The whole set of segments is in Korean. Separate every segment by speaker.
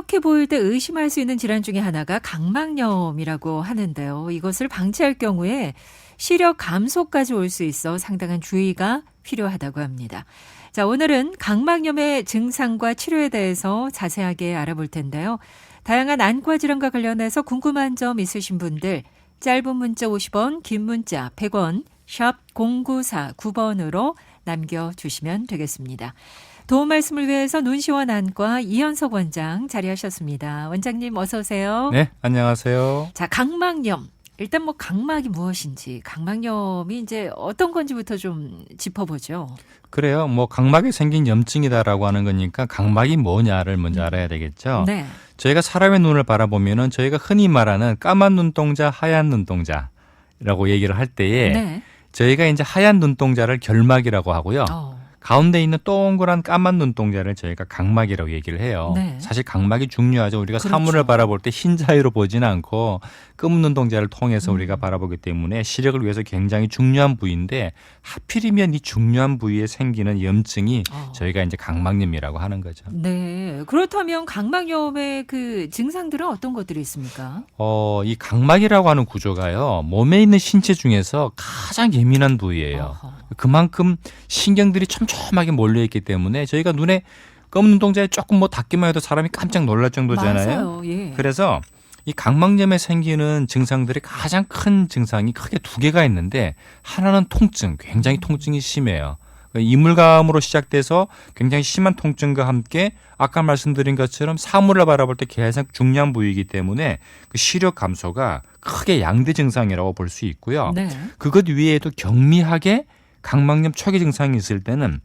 Speaker 1: 이렇게 보일 때 의심할 수 있는 질환 중에 하나가 각막염이라고 하는데요. 이것을 방치할 경우에 시력 감소까지 올 수 있어 상당한 주의가 필요하다고 합니다. 자, 오늘은 각막염의 증상과 치료에 대해서 자세하게 알아볼 텐데요. 다양한 안과 질환과 관련해서 궁금한 점 있으신 분들 짧은 문자 50원, 긴 문자 100원, 샵 0949번으로 남겨주시면 되겠습니다. 도움 말씀을 위해서 눈시원 안과 이현석 원장 자리하셨습니다. 원장님 어서 오세요.
Speaker 2: 네, 안녕하세요.
Speaker 1: 자, 각막염. 일단 각막이 무엇인지, 각막염이 이제 어떤 건지부터 좀 짚어보죠.
Speaker 2: 그래요. 각막에 생긴 염증이다라고 하는 거니까 각막이 뭐냐를 먼저 알아야 되겠죠.
Speaker 1: 네.
Speaker 2: 저희가 사람의 눈을 바라보면은 저희가 흔히 말하는 까만 눈동자, 하얀 눈동자라고 얘기를 할 때에
Speaker 1: 네.
Speaker 2: 저희가 이제 하얀 눈동자를 결막이라고 하고요. 가운데 있는 동그란 까만 눈동자를 저희가 각막이라고 얘기를 해요.
Speaker 1: 네.
Speaker 2: 사실 각막이 중요하죠. 우리가
Speaker 1: 그렇죠.
Speaker 2: 사물을 바라볼 때 흰자위로 보지는 않고 검은 눈동자를 통해서 우리가 바라보기 때문에 시력을 위해서 굉장히 중요한 부위인데 하필이면 이 중요한 부위에 생기는 염증이 저희가 이제 각막염이라고 하는 거죠.
Speaker 1: 네. 그렇다면 각막염의 그 증상들은 어떤 것들이 있습니까?
Speaker 2: 이 각막이라고 하는 구조가요. 몸에 있는 신체 중에서 가장 예민한 부위예요. 그만큼 신경들이 촘촘하게 몰려있기 때문에 저희가 눈에 검은 눈동자에 조금 닿기만 해도 사람이 깜짝 놀랄 정도잖아요.
Speaker 1: 맞아요. 예.
Speaker 2: 그래서 이 각막염에 생기는 증상들이 가장 큰 증상이 크게 두 개가 있는데 하나는 통증, 굉장히 통증이 심해요. 이물감으로 시작돼서 굉장히 심한 통증과 함께 아까 말씀드린 것처럼 사물을 바라볼 때 가장 중요한 부위이기 때문에 그 시력 감소가 크게 양대 증상이라고 볼 수 있고요.
Speaker 1: 네.
Speaker 2: 그것 외에도 경미하게 각막염 초기 증상이 있을 때는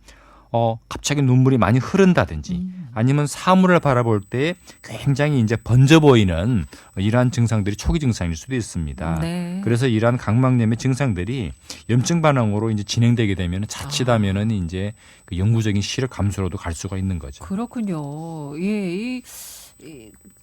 Speaker 2: 갑자기 눈물이 많이 흐른다든지 아니면 사물을 바라볼 때 굉장히 이제 번져 보이는 이러한 증상들이 초기 증상일 수도 있습니다.
Speaker 1: 네.
Speaker 2: 그래서 이러한 각막염의 증상들이 염증 반응으로 이제 진행되게 되면 자칫하면은 이제 그 영구적인 시력 감소로도 갈 수가 있는 거죠.
Speaker 1: 그렇군요. 예.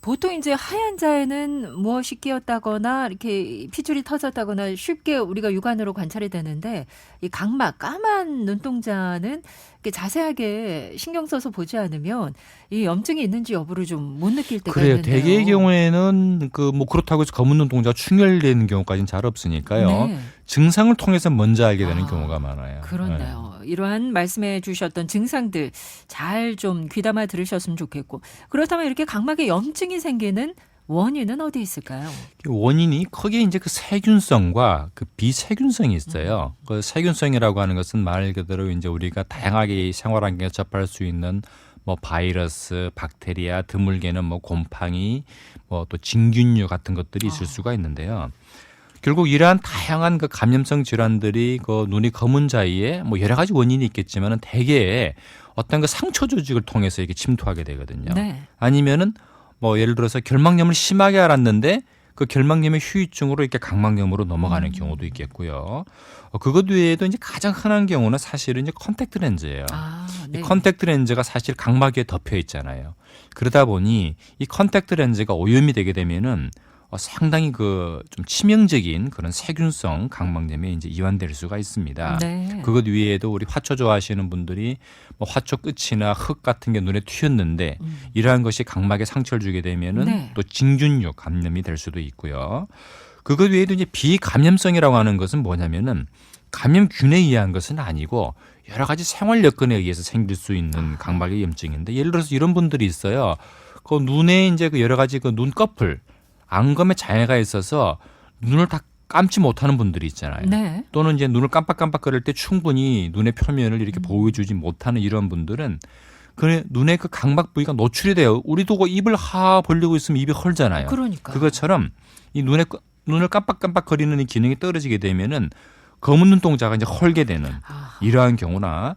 Speaker 1: 보통 이제 하얀 자에는 무엇이 끼었다거나 이렇게 핏줄이 터졌다거나 쉽게 우리가 육안으로 관찰이 되는데 이 각막, 까만 눈동자는 이렇게 자세하게 신경 써서 보지 않으면 이 염증이 있는지 여부를 좀 못 느낄 때가
Speaker 2: 그래요.
Speaker 1: 있는데요.
Speaker 2: 대개의 경우에는 그렇다고 해서 검은 눈동자가 충혈되는 경우까지는 잘 없으니까요.
Speaker 1: 네.
Speaker 2: 증상을 통해서 먼저 알게 되는 경우가 많아요.
Speaker 1: 그렇네요. 이러한 말씀해 주셨던 증상들 잘 좀 귀담아 들으셨으면 좋겠고 그렇다면 이렇게 각막에 염증이 생기는 원인은 어디 있을까요?
Speaker 2: 원인이 크게 이제 그 세균성과 그 비세균성이 있어요. 그 세균성이라고 하는 것은 말 그대로 이제 우리가 다양하게 생활 환경에 접할 수 있는 바이러스, 박테리아, 드물게는 곰팡이, 또 진균류 같은 것들이 있을 수가 있는데요. 결국 이러한 다양한 그 감염성 질환들이 그 눈이 검은 자위에 여러 가지 원인이 있겠지만은 대개 어떤 그 상처 조직을 통해서 이렇게 침투하게 되거든요.
Speaker 1: 네.
Speaker 2: 아니면은 예를 들어서 결막염을 심하게 앓았는데 그 결막염의 후유증으로 이렇게 각막염으로 넘어가는 경우도 있겠고요. 그것 외에도 이제 가장 흔한 경우는 사실은 이제 컨택트 렌즈예요.
Speaker 1: 네.
Speaker 2: 이 컨택트 렌즈가 사실 각막에 덮여 있잖아요. 그러다 보니 이 컨택트 렌즈가 오염이 되게 되면은 상당히 좀 치명적인 그런 세균성 각막염에 이제 이완될 수가 있습니다.
Speaker 1: 네.
Speaker 2: 그것 외에도 우리 화초 좋아하시는 분들이 화초 끝이나 흙 같은 게 눈에 튀었는데 이러한 것이 각막에 상처를 주게 되면은
Speaker 1: 네.
Speaker 2: 또 진균류 감염이 될 수도 있고요. 그것 외에도 이제 비감염성이라고 하는 것은 뭐냐면은 감염균에 의한 것은 아니고 여러 가지 생활 여건에 의해서 생길 수 있는 각막의 염증인데 예를 들어서 이런 분들이 있어요. 그 눈에 이제 여러 가지 눈꺼풀 안검에 장애가 있어서 눈을 다 감지 못하는 분들이 있잖아요.
Speaker 1: 네.
Speaker 2: 또는 이제 눈을 깜빡깜빡거릴 때 충분히 눈의 표면을 이렇게 보호해주지 못하는 이런 분들은 그 눈의 그 각막 부위가 노출이 돼요. 우리도 입을 벌리고 있으면 입이 헐잖아요.
Speaker 1: 그러니까.
Speaker 2: 그것처럼 이 눈을 깜빡깜빡거리는 이 기능이 떨어지게 되면은 검은 눈동자가 이제 헐게 되는 이러한 경우나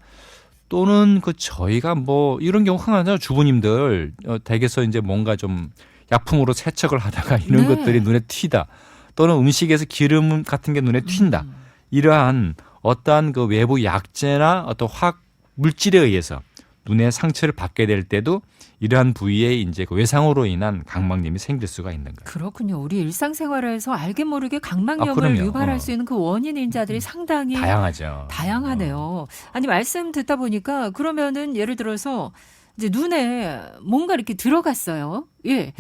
Speaker 2: 또는 저희가 이런 경우 흔하죠. 주부님들 댁에서 이제 뭔가 좀 약품으로 세척을 하다가 이런
Speaker 1: 네.
Speaker 2: 것들이 눈에 튀다. 또는 음식에서 기름 같은 게 눈에 튄다. 이러한 어떠한 그 외부 약재나 어떤 화학 물질에 의해서 눈에 상처를 받게 될 때도 이러한 부위에 이제 그 외상으로 인한 각막염이 생길 수가 있는 거예요.
Speaker 1: 그렇군요. 우리 일상생활에서 알게 모르게 각막염을
Speaker 2: 그럼요.
Speaker 1: 유발할 수 있는 그 원인인자들이 상당히
Speaker 2: 다양하죠.
Speaker 1: 다양하네요. 아니 말씀 듣다 보니까 그러면은 예를 들어서 이제 눈에 뭔가 이렇게 들어갔어요. 예.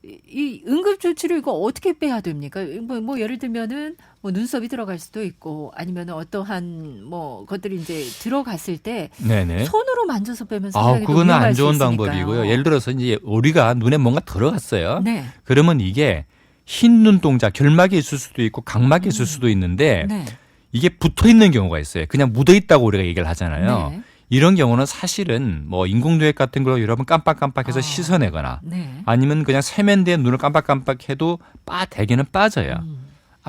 Speaker 1: 이 응급조치를 이거 어떻게 빼야 됩니까? 뭐 예를 들면은 뭐 눈썹이 들어갈 수도 있고 아니면 어떠한 뭐 것들이 이제 들어갔을 때
Speaker 2: 네네.
Speaker 1: 손으로 만져서 빼면 상당히
Speaker 2: 그거는
Speaker 1: 위험할
Speaker 2: 안
Speaker 1: 수
Speaker 2: 좋은
Speaker 1: 있으니까요.
Speaker 2: 방법이고요. 예를 들어서 이제 우리가 눈에 뭔가 들어갔어요.
Speaker 1: 네.
Speaker 2: 그러면 이게 흰 눈동자, 결막이 있을 수도 있고 각막이 있을 수도 있는데
Speaker 1: 네.
Speaker 2: 이게 붙어 있는 경우가 있어요. 그냥 묻어 있다고 우리가 얘기를 하잖아요.
Speaker 1: 네.
Speaker 2: 이런 경우는 사실은 뭐 인공누액 같은 걸로 여러분 깜빡깜빡해서 씻어내거나
Speaker 1: 네.
Speaker 2: 아니면 그냥 세면대에 눈을 깜빡깜빡해도 대개는 빠져요.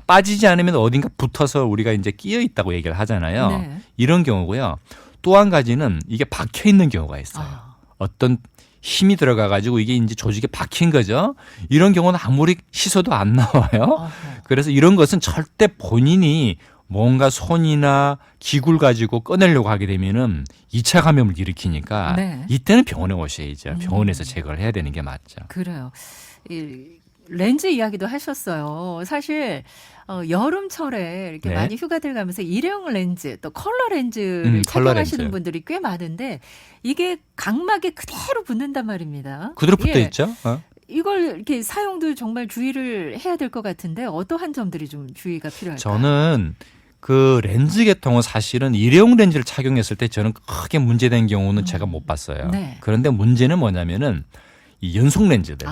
Speaker 2: 빠지지 않으면 어딘가 붙어서 우리가 이제 끼어 있다고 얘기를 하잖아요.
Speaker 1: 네.
Speaker 2: 이런 경우고요. 또 한 가지는 이게 박혀 있는 경우가 있어요. 어떤 힘이 들어가가지고 이게 이제 조직에 박힌 거죠. 이런 경우는 아무리 씻어도 안 나와요. 그래서 이런 것은 절대 본인이 뭔가 손이나 기구를 가지고 꺼내려고 하게 되면은 2차 감염을 일으키니까
Speaker 1: 네.
Speaker 2: 이때는 병원에 오셔야죠. 병원에서 제거를 해야 되는 게 맞죠.
Speaker 1: 그래요. 이 렌즈 이야기도 하셨어요. 사실 여름철에 이렇게
Speaker 2: 네.
Speaker 1: 많이 휴가들 가면서 일회용 렌즈 또 컬러 렌즈를
Speaker 2: 컬러
Speaker 1: 착용하시는
Speaker 2: 렌즈.
Speaker 1: 분들이 꽤 많은데 이게 각막에 그대로 붙는단 말입니다.
Speaker 2: 그대로 붙어
Speaker 1: 예.
Speaker 2: 있죠.
Speaker 1: 이걸 이렇게 사용도 정말 주의를 해야 될 것 같은데 어떠한 점들이 좀 주의가 필요할까요?
Speaker 2: 저는 그 렌즈 계통은 사실은 일회용 렌즈를 착용했을 때 저는 크게 문제된 경우는 제가 못 봤어요.
Speaker 1: 네.
Speaker 2: 그런데 문제는 뭐냐면은 이 연속 렌즈들.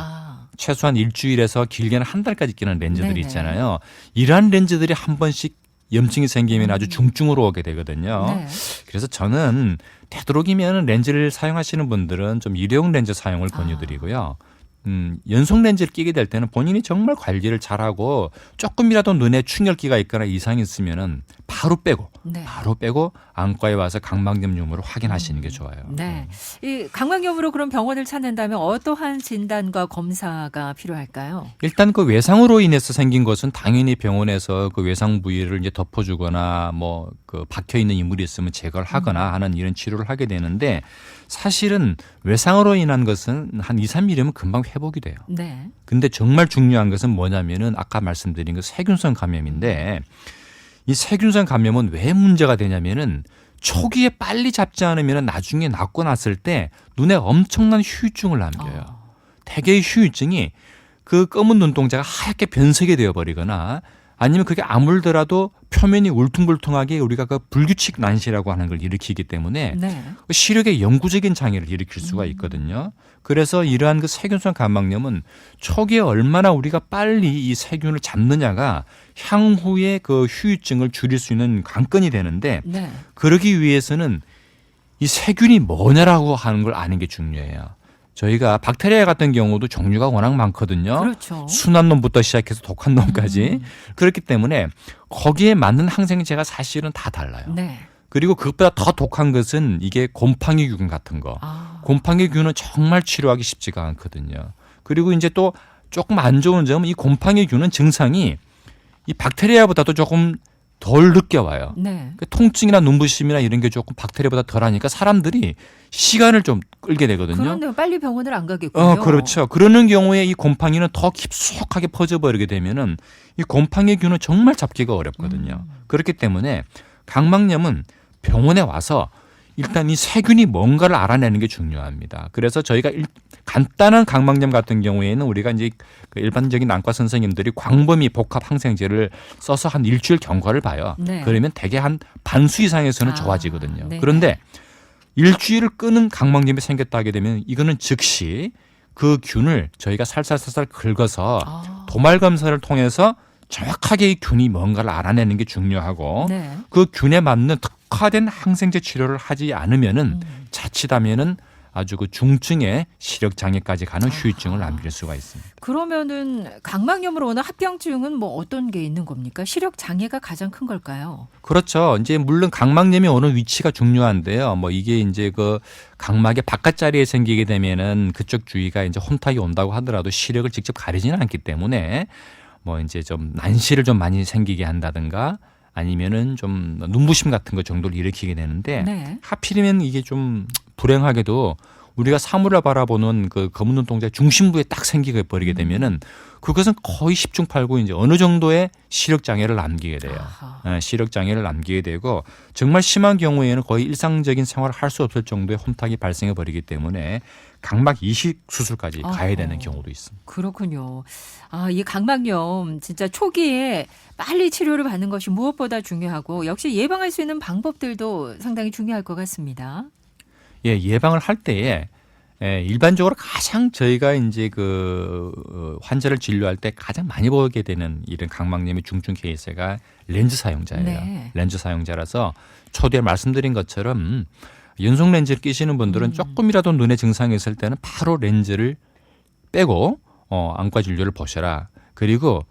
Speaker 2: 최소한 일주일에서 길게는 한 달까지 끼는 렌즈들이
Speaker 1: 네네.
Speaker 2: 있잖아요. 이러한 렌즈들이 한 번씩 염증이 생기면 아주 중증으로 오게 되거든요.
Speaker 1: 네.
Speaker 2: 그래서 저는 되도록이면 렌즈를 사용하시는 분들은 좀 일회용 렌즈 사용을 권유드리고요. 연속 렌즈를 끼게 될 때는 본인이 정말 관리를 잘하고 조금이라도 눈에 충혈기가 있거나 이상이 있으면은 바로 빼고
Speaker 1: 네.
Speaker 2: 안과에 와서 각막염 유무를 확인하시는 게 좋아요.
Speaker 1: 네. 이 각막염으로 그럼 병원을 찾는다면 어떠한 진단과 검사가 필요할까요?
Speaker 2: 일단 그 외상으로 인해서 생긴 것은 당연히 병원에서 그 외상 부위를 이제 덮어주거나 뭐 그 박혀 있는 이물이 있으면 제거를 하거나 하는 이런 치료를 하게 되는데 사실은 외상으로 인한 것은 한 2, 3일이면 금방 회복이 돼요.
Speaker 1: 네.
Speaker 2: 근데 정말 중요한 것은 뭐냐면은 아까 말씀드린 그 세균성 감염인데 이 세균성 감염은 왜 문제가 되냐면은 초기에 빨리 잡지 않으면 나중에 낫고 났을 때 눈에 엄청난 후유증을 남겨요. 대개의 후유증이 그 검은 눈동자가 하얗게 변색이 되어버리거나 아니면 그게 아물더라도 표면이 울퉁불퉁하게 우리가 그 불규칙 난시라고 하는 걸 일으키기 때문에
Speaker 1: 네.
Speaker 2: 시력에 영구적인 장애를 일으킬 수가 있거든요. 그래서 이러한 그 세균성 감막염은 초기에 얼마나 우리가 빨리 이 세균을 잡느냐가 향후에 그 후유증을 줄일 수 있는 관건이 되는데
Speaker 1: 네.
Speaker 2: 그러기 위해서는 이 세균이 뭐냐라고 하는 걸 아는 게 중요해요. 저희가 박테리아 같은 경우도 종류가 워낙 많거든요.
Speaker 1: 그렇죠.
Speaker 2: 순한 놈부터 시작해서 독한 놈까지. 그렇기 때문에 거기에 맞는 항생제가 사실은 다 달라요.
Speaker 1: 네.
Speaker 2: 그리고 그것보다 더 독한 것은 이게 곰팡이균 같은 거. 곰팡이균은 정말 치료하기 쉽지가 않거든요. 그리고 이제 또 조금 안 좋은 점은 이 곰팡이균은 증상이 이 박테리아보다도 조금 덜 늦게 와요.
Speaker 1: 네.
Speaker 2: 그 통증이나 눈부심이나 이런 게 조금 박테리아보다 덜하니까 사람들이 시간을 좀 끌게 되거든요.
Speaker 1: 그런데 빨리 병원을 안 가겠군요.
Speaker 2: 그렇죠. 그러는 경우에 이 곰팡이는 더 깊숙하게 퍼져버리게 되면은 이 곰팡이균은 정말 잡기가 어렵거든요. 그렇기 때문에 각막염은 병원에 와서 일단 이 세균이 뭔가를 알아내는 게 중요합니다. 그래서 저희가 간단한 각막염 같은 경우에는 우리가 이제 그 일반적인 안과 선생님들이 광범위 복합 항생제를 써서 한 일주일 경과를 봐요.
Speaker 1: 네.
Speaker 2: 그러면 대개 한 반수 이상에서는 좋아지거든요.
Speaker 1: 네.
Speaker 2: 그런데 일주일을 끄는 각막염이 생겼다 하게 되면 이거는 즉시 그 균을 저희가 살살살살 긁어서 도말 검사를 통해서 정확하게 이 균이 뭔가를 알아내는 게 중요하고
Speaker 1: 네.
Speaker 2: 그 균에 맞는 특화된 항생제 치료를 하지 않으면은 자칫하면은 아주 그 중증의 시력 장애까지 가는 후유증을 남길 수가 있습니다.
Speaker 1: 그러면은 각막염으로 오는 합병증은 뭐 어떤 게 있는 겁니까? 시력 장애가 가장 큰 걸까요?
Speaker 2: 그렇죠. 이제 물론 각막염이 오는 위치가 중요한데요. 뭐 이게 이제 그 각막의 바깥자리에 생기게 되면은 그쪽 주위가 이제 혼탁이 온다고 하더라도 시력을 직접 가리지는 않기 때문에 뭐 이제 좀 난시를 좀 많이 생기게 한다든가 아니면은 좀 눈부심 같은 거 정도를 일으키게 되는데
Speaker 1: 네.
Speaker 2: 하필이면 이게 좀 불행하게도 우리가 사물을 바라보는 그 검은 눈동자의 중심부에 딱 생기게 버리게 되면은 그것은 거의 10중 8구 이제 어느 정도의 시력 장애를 남기게 돼요.
Speaker 1: 아하.
Speaker 2: 시력 장애를 남기게 되고 정말 심한 경우에는 거의 일상적인 생활을 할 수 없을 정도의 혼탁이 발생해 버리기 때문에 각막 이식 수술까지 가야 되는 경우도 있습니다.
Speaker 1: 그렇군요. 이 각막염 진짜 초기에 빨리 치료를 받는 것이 무엇보다 중요하고 역시 예방할 수 있는 방법들도 상당히 중요할 것 같습니다.
Speaker 2: 예, 예방을 할 때에 일반적으로 가장 저희가 이제 환자를 진료할 때 가장 많이 보게 되는 이런 각막염의 중증 케이스가 렌즈 사용자예요.
Speaker 1: 네.
Speaker 2: 렌즈 사용자라서 초기에 말씀드린 것처럼 연속 렌즈를 끼시는 분들은 조금이라도 눈에 증상이 있을 때는 바로 렌즈를 빼고 안과 진료를 보셔라. 그리고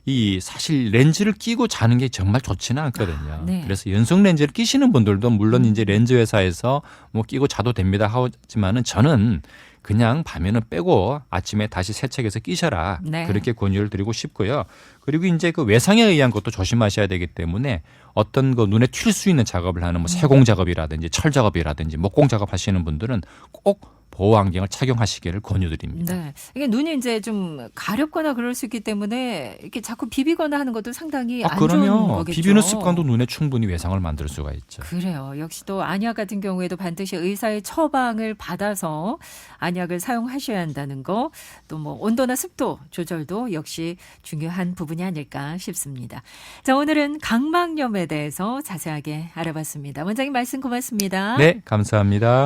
Speaker 2: 이 사실 렌즈를 끼고 자는 게 정말 좋지는 않거든요.
Speaker 1: 네.
Speaker 2: 그래서 연속 렌즈를 끼시는 분들도 물론 이제 렌즈 회사에서 뭐 끼고 자도 됩니다 하지만은 저는 그냥 밤에는 빼고 아침에 다시 세척해서 끼셔라.
Speaker 1: 네.
Speaker 2: 그렇게 권유를 드리고 싶고요. 그리고 이제 그 외상에 의한 것도 조심하셔야 되기 때문에 어떤 그 눈에 튈 수 있는 작업을 하는 뭐 세공 작업이라든지 철 작업이라든지 목공 작업 하시는 분들은 꼭 보호 안경을 착용하시기를 권유드립니다.
Speaker 1: 네. 이게 눈이 이제 좀 가렵거나 그럴 수 있기 때문에 이렇게 자꾸 비비거나 하는 것도 상당히 안 좋은
Speaker 2: 그러면
Speaker 1: 거겠죠.
Speaker 2: 비비는 습관도 눈에 충분히 외상을 만들 수가 있죠.
Speaker 1: 그래요. 역시 또 안약 같은 경우에도 반드시 의사의 처방을 받아서 안약을 사용하셔야 한다는 거, 또 뭐 온도나 습도 조절도 역시 중요한 부분이 아닐까 싶습니다. 자, 오늘은 각막염에 대해서 자세하게 알아봤습니다. 원장님 말씀 고맙습니다.
Speaker 2: 네, 감사합니다.